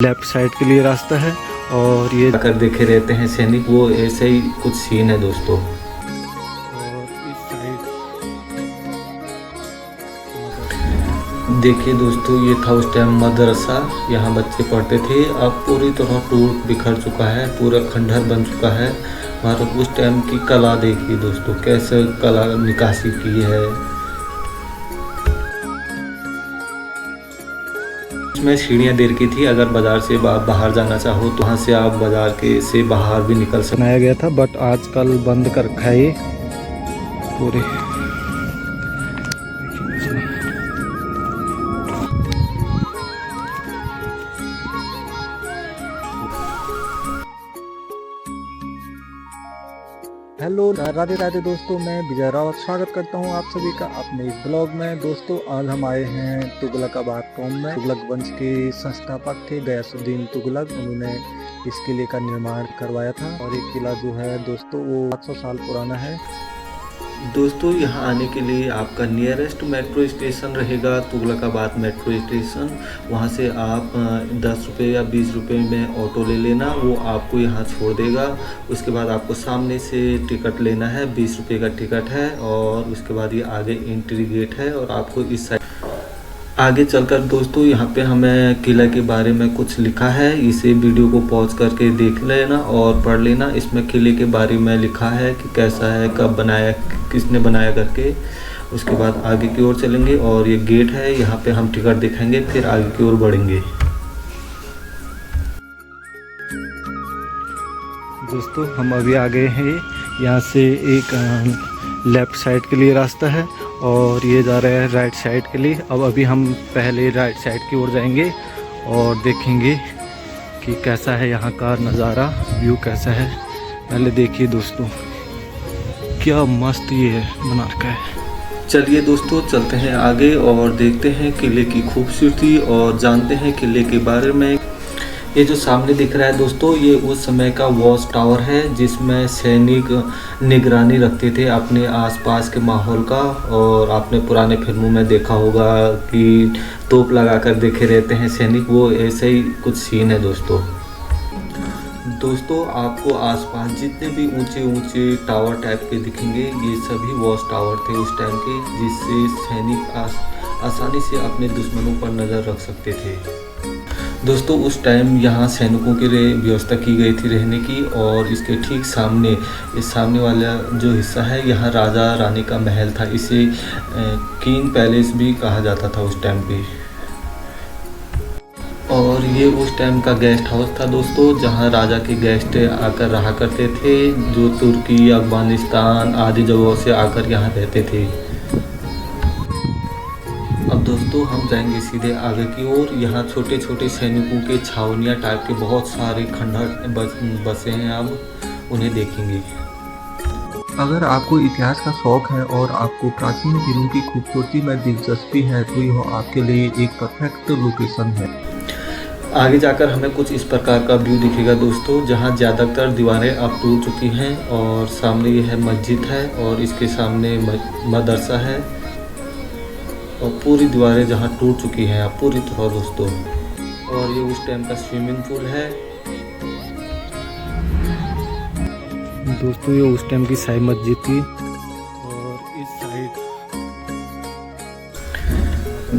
Left side के लिए रास्ता है और ये अगर देखे रहते हैं सैनिक, वो ऐसे ही कुछ सीन है दोस्तों। और इस साइड देखिए दोस्तों, ये था उस टाइम मदरसा, यहाँ बच्चे पढ़ते थे। अब पूरी तरह टूट बिखर चुका है, पूरा खंडहर बन चुका है। और उस टाइम की कला देखिए दोस्तों, कैसे कला निकासी की है। इसमें सीढ़ियाँ दे रखी थी, अगर बाजार से बाहर जाना चाहो तो वहाँ से आप बाजार के से बाहर भी निकल सकते। बनाया गया था बट आजकल बंद कर रखा है ये पूरे। हेलो राधे राधे दोस्तों, मैं विजय रावत स्वागत करता हूं आप सभी का अपने इस ब्लॉग में। दोस्तों आज हम आए हैं तुगलकाबाद कौम में। तुगलक वंश के संस्थापक थे गयासुद्दीन तुगलक, उन्होंने इस किले का निर्माण करवाया था। और ये किला जो है दोस्तों वो 700 साल पुराना है। दोस्तों यहाँ आने के लिए आपका नियरेस्ट मेट्रो स्टेशन रहेगा तुगलकाबाद मेट्रो स्टेशन। वहाँ से आप 10 रुपये या 20 रुपये में ऑटो ले लेना, वो आपको यहाँ छोड़ देगा। उसके बाद आपको सामने से टिकट लेना है, 20 रुपये का टिकट है। और उसके बाद ये आगे एंट्री गेट है और आपको इस साइड आगे चलकर दोस्तों यहाँ पे हमें किला के बारे में कुछ लिखा है। इसे वीडियो को पॉज करके देख लेना और पढ़ लेना। इसमें किले के बारे में लिखा है कि कैसा है, कब बनाया, किसने बनाया करके। उसके बाद आगे की ओर चलेंगे और ये गेट है, यहाँ पे हम टिकट दिखाएंगे, फिर आगे की ओर बढ़ेंगे। दोस्तों हम अभी आ गए हैं, यहाँ से एक लेफ़्ट साइड के लिए रास्ता है और ये जा रहा है राइट साइड के लिए। अब अभी हम पहले राइट साइड की ओर जाएंगे और देखेंगे कि कैसा है यहाँ का नज़ारा, व्यू कैसा है। पहले देखिए दोस्तों, क्या मस्त ये बना रखा है। चलिए दोस्तों चलते हैं आगे और देखते हैं किले की खूबसूरती और जानते हैं किले के बारे में। ये जो सामने दिख रहा है दोस्तों, ये उस समय का वॉच टावर है जिसमें सैनिक निगरानी रखते थे अपने आसपास के माहौल का। और आपने पुराने फिल्मों में देखा होगा कि तोप लगाकर देखे रहते हैं सैनिक, वो ऐसे ही कुछ सीन है दोस्तों। दोस्तों आपको आसपास जितने भी ऊंचे ऊंचे टावर टाइप के दिखेंगे, ये सभी वॉच टावर थे उस टाइम के, जिससे सैनिक आसानी से अपने दुश्मनों पर नज़र रख सकते थे। दोस्तों उस टाइम यहाँ सैनिकों की व्यवस्था की गई थी रहने की। और इसके ठीक सामने, इस सामने वाला जो हिस्सा है, यहाँ राजा रानी का महल था। इसे किंग पैलेस भी कहा जाता था उस टाइम पे। और ये उस टाइम का गेस्ट हाउस था दोस्तों, जहाँ राजा के गेस्ट आकर रहा करते थे, जो तुर्की, अफगानिस्तान आदि जगहों से आकर यहाँ रहते थे। अब दोस्तों हम जाएंगे सीधे आगे की ओर। यहाँ छोटे छोटे सैनिकों के छावनियाँ टाइप के बहुत सारे खंडहर बसे हैं, अब उन्हें देखेंगे। अगर आपको इतिहास का शौक है और आपको प्राचीन किलों की खूबसूरती में दिलचस्पी है तो यह आपके लिए एक परफेक्ट लोकेशन है। आगे जाकर हमें कुछ इस प्रकार का व्यू दिखेगा दोस्तों, जहाँ ज़्यादातर दीवारें अब टूट चुकी हैं। और सामने ये है मस्जिद है और इसके सामने मदरसा है। और पूरी दीवारें जहाँ टूट चुकी हैं अब पूरी तरह दोस्तों। और ये उस टाइम का स्विमिंग पूल है दोस्तों, ये उस टाइम की शाही मस्जिद थी। और इस साइड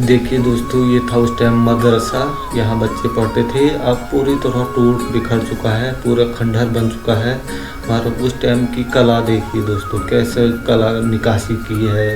देखिए दोस्तों, ये था उस टाइम मदरसा, यहाँ बच्चे पढ़ते थे। अब पूरी तरह टूट बिखर चुका है, पूरा खंडहर बन चुका है। और उस टाइम की कला देखिए दोस्तों, कैसे कला निकासी की है।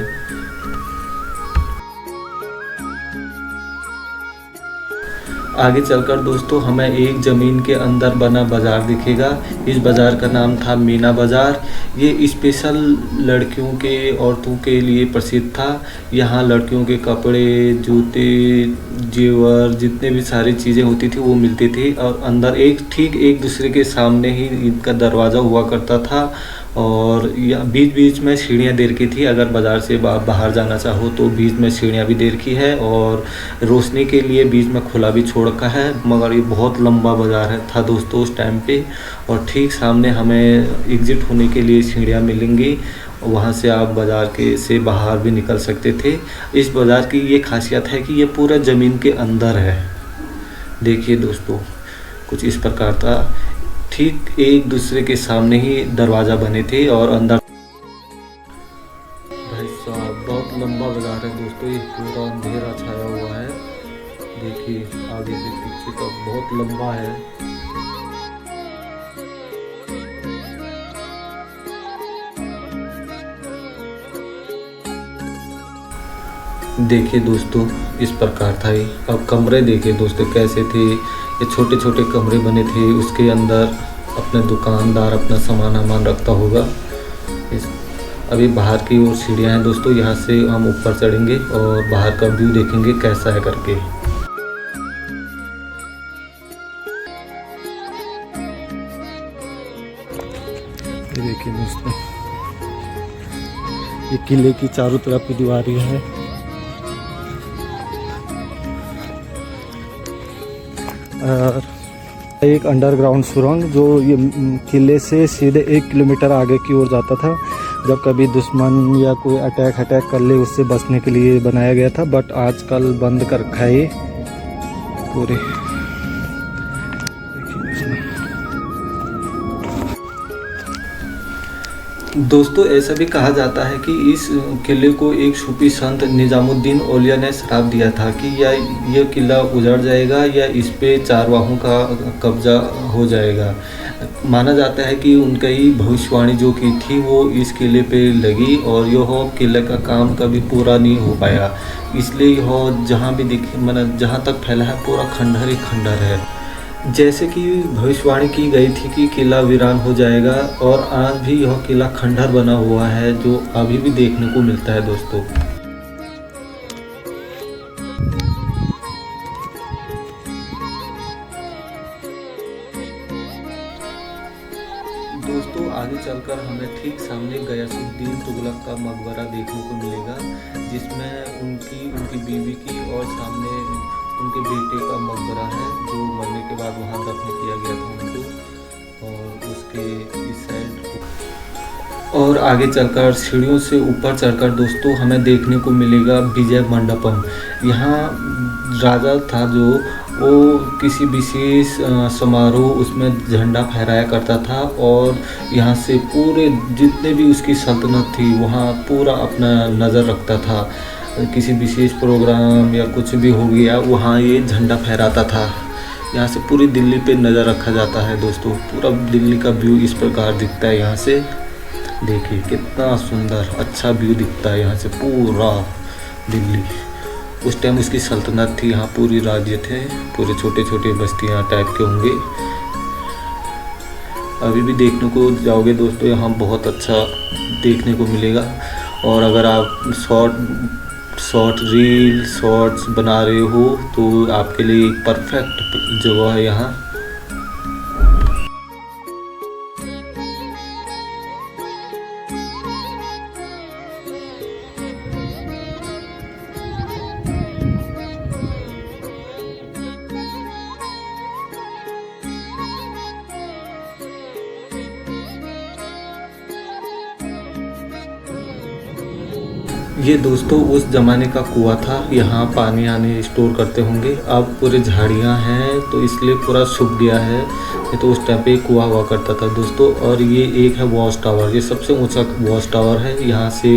आगे चलकर दोस्तों हमें एक ज़मीन के अंदर बना बाज़ार दिखेगा। इस बाज़ार का नाम था मीना बाज़ार। ये स्पेशल लड़कियों के, औरतों के लिए प्रसिद्ध था। यहाँ लड़कियों के कपड़े, जूते, जेवर, जितने भी सारी चीज़ें होती थी वो मिलती थी। और अंदर ठीक एक दूसरे के सामने ही इनका दरवाज़ा हुआ करता था। और बीच बीच में सीढ़ियाँ दे रखी थी, अगर बाज़ार से बाहर जाना चाहो तो बीच में सीढ़ियाँ भी दे रखी है। और रोशनी के लिए बीच में खुला भी छोड़ रखा है। मगर ये बहुत लंबा बाज़ार था दोस्तों उस टाइम पे। और ठीक सामने हमें एग्ज़िट होने के लिए सीढ़ियाँ मिलेंगी, वहाँ से आप बाज़ार के से बाहर भी निकल सकते थे। इस बाज़ार की ये खासियत है कि ये पूरा ज़मीन के अंदर है। देखिए दोस्तों। कुछ इस प्रकार था। ठीक एक दूसरे के सामने ही दरवाज़ा बने थे और अंदर भाई साहब बहुत लंबा बाजार है दोस्तों, ये पूरा अंधेरा छाया हुआ है। देखिए आगे से पीछे तक बहुत लंबा है। देखिए दोस्तों इस प्रकार था ये। अब कमरे देखिए दोस्तों कैसे थे, ये छोटे छोटे कमरे बने थे, उसके अंदर अपने दुकानदार अपना सामान वामान रखता होगा। अभी बाहर की ओर सीढ़ियाँ हैं दोस्तों, यहाँ से हम ऊपर चढ़ेंगे और बाहर का व्यू देखेंगे कैसा है करके। ये देखिए दोस्तों, ये किले की चारों तरफ की दीवारें है। और एक अंडरग्राउंड सुरंग जो ये किले से सीधे 1 किलोमीटर आगे की ओर जाता था। जब कभी दुश्मन या कोई अटैक कर ले उससे बचने के लिए बनाया गया था, बट आजकल बंद कर रखा है ये पूरे। दोस्तों ऐसा भी कहा जाता है कि इस किले को एक सूफी संत निजामुद्दीन औलिया ने श्राप दिया था कि या ये किला उजड़ जाएगा या इस पे चारवाहों का कब्जा हो जाएगा। माना जाता है कि उनका ही भविष्यवाणी जो की थी वो इस किले पे लगी और यह किले का काम कभी पूरा नहीं हो पाया। इसलिए यह जहाँ भी दिखे मतलब जहाँ तक फैला है पूरा खंडहर ही खंडहर है। जैसे कि भविष्यवाणी की गई थी कि किला वीरान हो जाएगा और आज भी यह किला खंडहर बना हुआ है जो अभी भी देखने को मिलता है दोस्तों। दोस्तों आगे चलकर हमें ठीक सामने गयासुद्दीन तुगलक का मकबरा देखने को मिलेगा, जिसमें उनकी बीवी की और सामने उनके बेटे का मकबरा है जो मरने के बाद वहाँ दफन किया गया था उनको। और उसके इस साइड और आगे चलकर सीढ़ियों से ऊपर चढ़कर दोस्तों हमें देखने को मिलेगा विजय मंडपम। यहाँ राजा था जो वो किसी विशेष समारोह उसमें झंडा फहराया करता था और यहाँ से पूरे जितने भी उसकी सल्तनत थी वहाँ पूरा अपना नज़र रखता था। किसी विशेष प्रोग्राम या कुछ भी हो गया वहाँ ये झंडा फहराता था। यहाँ से पूरी दिल्ली पे नज़र रखा जाता है दोस्तों। पूरा दिल्ली का व्यू इस प्रकार दिखता है यहाँ से। देखिए कितना सुंदर अच्छा व्यू दिखता है यहाँ से पूरा दिल्ली। उस टाइम उसकी सल्तनत थी, यहाँ पूरी राज्य थे, पूरे छोटे छोटे बस्तियाँ टाइप के होंगे। अभी भी देखने को जाओगे दोस्तों यहाँ बहुत अच्छा देखने को मिलेगा। और अगर आप शॉर्ट रील शॉर्ट्स बना रहे हो तो आपके लिए एक परफेक्ट जगह है यहाँ। ये दोस्तों उस ज़माने का कुआं था, यहाँ पानी आने स्टोर करते होंगे। अब पूरे झाड़ियाँ हैं तो इसलिए पूरा सूख गया है, ये तो उस टाइम पे कुआं हुआ करता था दोस्तों। और ये एक है वॉच टावर, ये सबसे ऊंचा वॉच टावर है। यहाँ से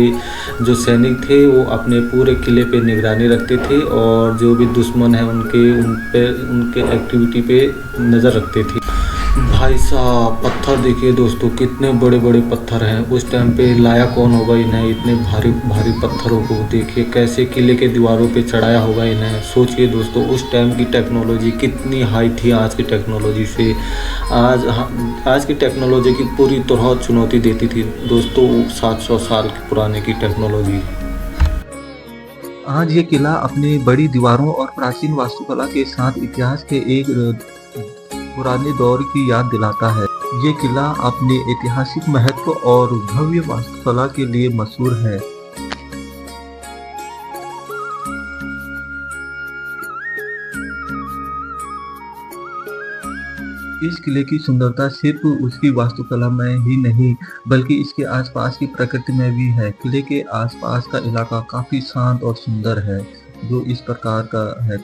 जो सैनिक थे वो अपने पूरे किले पे निगरानी रखते थे और जो भी दुश्मन है उनके एक्टिविटी पे नज़र रखते थे। भाई साहब पत्थर देखिए दोस्तों कितने बड़े बड़े पत्थर हैं। उस टाइम पे लाया कौन होगा इन्हें, इतने भारी भारी पत्थरों को देखिए कैसे किले के दीवारों पे चढ़ाया होगा इन्हें। सोचिए दोस्तों उस टाइम की टेक्नोलॉजी कितनी हाई थी आज की टेक्नोलॉजी से। आज की टेक्नोलॉजी की पूरी तरह चुनौती देती थी दोस्तों 700 साल की पुराने की टेक्नोलॉजी। आज ये किला अपने बड़ी दीवारों और प्राचीन वास्तुकला के साथ इतिहास के एक पुराने दौर की याद दिलाता है। ये किला अपने ऐतिहासिक महत्व और भव्य वास्तुकला के लिए मशहूर है। इस किले की सुंदरता सिर्फ उसकी वास्तुकला में ही नहीं बल्कि इसके आसपास की प्रकृति में भी है। किले के आसपास का इलाका काफी शांत और सुंदर है, जो इस प्रकार का है।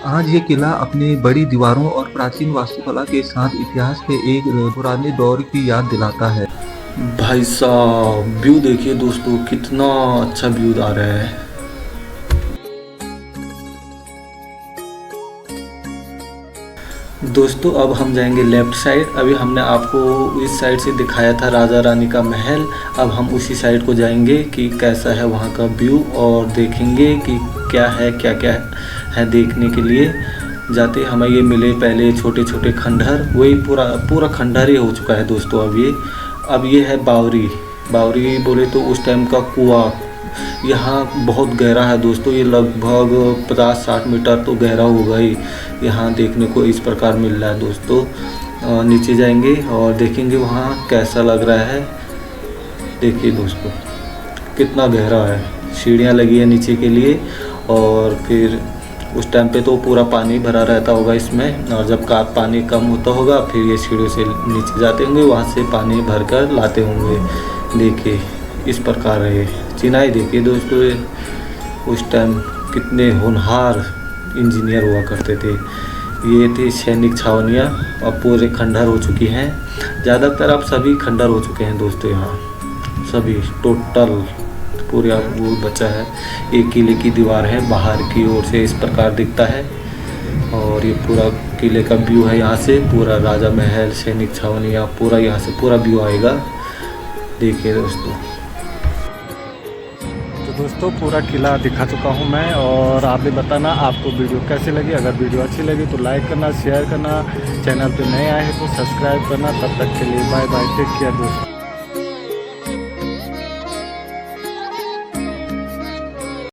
आज ये किला अपनी बड़ी दीवारों और प्राचीन वास्तुकला के साथ इतिहास के एक पुराने दौर की याद दिलाता है। भाई साहब व्यू देखिए दोस्तों, कितना अच्छा व्यू आ रहा है। दोस्तों अब हम जाएंगे लेफ्ट साइड। अभी हमने आपको इस साइड से दिखाया था राजा रानी का महल, अब हम उसी साइड को जाएंगे कि कैसा है वहाँ का व्यू और देखेंगे कि क्या क्या है देखने के लिए। जाते हमें ये मिले पहले छोटे छोटे खंडहर, वही पूरा खंडहर ही हो चुका है दोस्तों। अब ये है बावरी बोले तो उस टाइम का कुआं। यहाँ बहुत गहरा है दोस्तों, ये लगभग 50-60 मीटर तो गहरा होगा ही। यहाँ देखने को इस प्रकार मिल रहा है दोस्तों। नीचे जाएंगे और देखेंगे वहाँ कैसा लग रहा है। देखिए दोस्तों कितना गहरा है, सीढ़ियाँ लगी है नीचे के लिए। और फिर उस टाइम पे तो पूरा पानी भरा रहता होगा इसमें, और जब का पानी कम होता होगा फिर ये सीढ़ियों से नीचे जाते होंगे, वहाँ से पानी भर कर लाते होंगे। देखिए इस प्रकार है चिनाई। देखिए दोस्तों उस टाइम कितने होनहार इंजीनियर हुआ करते थे। ये थी सैनिक छावनियाँ, अब पूरे खंडहर हो चुकी हैं। ज़्यादातर अब सभी खंडहर हो चुके हैं दोस्तों, यहाँ सभी टोटल पूरा वो बचा है। एक किले की दीवार है, बाहर की ओर से इस प्रकार दिखता है। और ये पूरा किले का व्यू है, यहाँ से पूरा राजा महल, सैनिक छावनियाँ, पूरा यहाँ से पूरा व्यू आएगा। देखिए दोस्तों पूरा किला दिखा चुका हूँ मैं, और आप भी बताना आपको वीडियो कैसी लगी। अगर वीडियो अच्छी लगी तो लाइक करना, शेयर करना, चैनल पे नए आए हैं तो सब्सक्राइब करना। तब तक के लिए बाय बाय, टेक केयर दोस्तों।